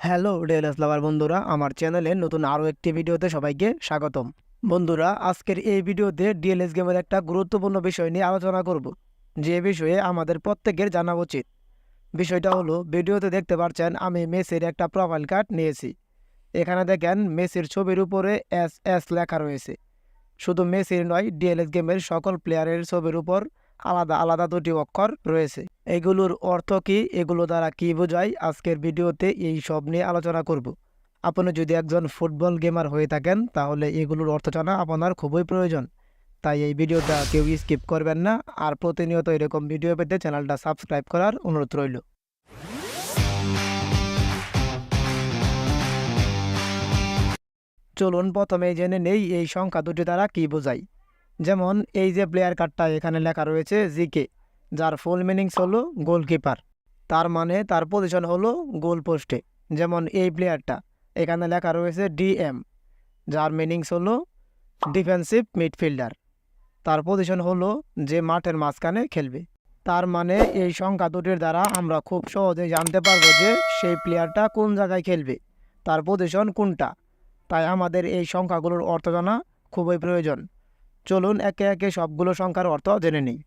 Hello DLS লাভার বন্ধুরা, আমার চ্যানেলে নতুন আরও একটি ভিডিওতে সবাইকে স্বাগতম। বন্ধুরা, আজকের এই ভিডিওতে ডিএলএস গেমের একটা গুরুত্বপূর্ণ বিষয় নিয়ে আলোচনা করব, যে বিষয়ে আমাদের প্রত্যেকের জানা উচিত। বিষয়টা হলো, ভিডিওতে দেখতে পাচ্ছেন আমি মেসির একটা প্রোফাইল কার্ড নিয়েছি। এখানে দেখেন মেসির ছবির উপরে এস এস লেখা রয়েছে। শুধু মেসির নয়, ডিএলএস গেমের সকল প্লেয়ারের ছবির উপর আলাদা আলাদা দুটি অক্ষর রয়েছে। এগুলোর অর্থ কি, এগুলো দ্বারা কি বোঝায়, আজকের ভিডিওতে এই সব নিয়ে আলোচনা করব। আপনি যদি একজন ফুটবল গেমার হয়ে থাকেন, তাহলে এগুলোর অর্থ জানা আপনার খুবই প্রয়োজন। তাই এই ভিডিওটা কেউ স্কিপ করবেন না। আর প্রতিনিয়ত এরকম ভিডিও পেতে চ্যানেলটা সাবস্ক্রাইব করার অনুরোধ রইল। চলুন প্রথমে জেনে নেই এই সংখ্যা দুটি দ্বারা কি বোঝায়। যেমন এই যে প্লেয়ার কার্ডটা এখানে লেখা রয়েছে জিকে, যার ফুল মিনিংস হলো গোলকিপার। তার মানে তার পজিশন হলো গোল পোস্টে। যেমন এই প্লেয়ারটা এখানে লেখা রয়েছে ডিএম, যার মিনিংস হলো ডিফেন্সিভ মিডফিল্ডার। তার পজিশন হলো যে মাঠের মাঝখানে খেলবে। তার মানে এই সংখ্যা দুটির দ্বারা আমরা খুব সহজেই জানতে পারবো যে সেই প্লেয়ারটা কোন জায়গায় খেলবে, তার পজিশন কোনটা। তাই আমাদের এই সংখ্যাগুলোর অর্থ জানা খুবই প্রয়োজন। চলুন একে একে সবগুলো সংখ্যার অর্থ জেনে নিই।